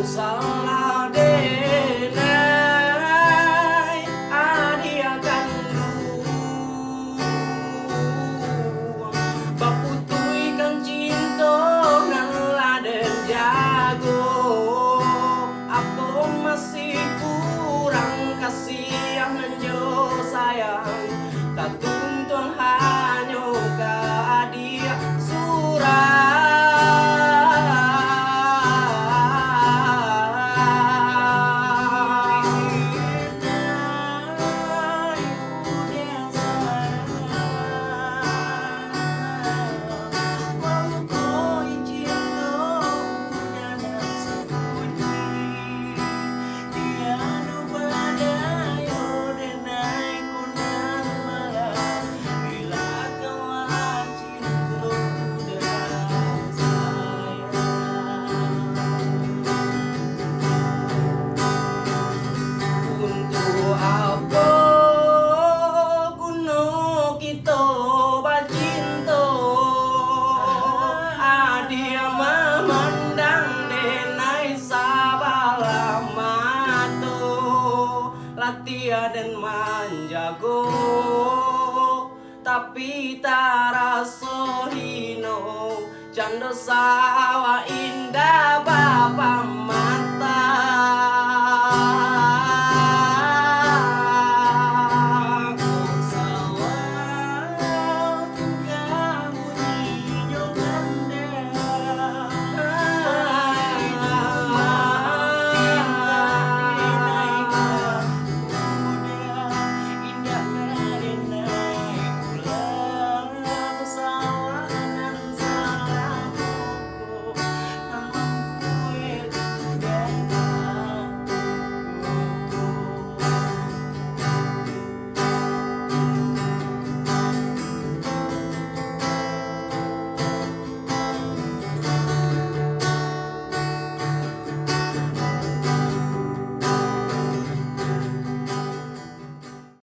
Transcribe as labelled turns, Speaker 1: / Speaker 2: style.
Speaker 1: salah denai adia kandu baputui kan cinta nan laden jago apa masih kurang kasih yang menjo sayang tak tuntun hanya ke adia surah dan manjago tapi tak rasa hino canda sawa indah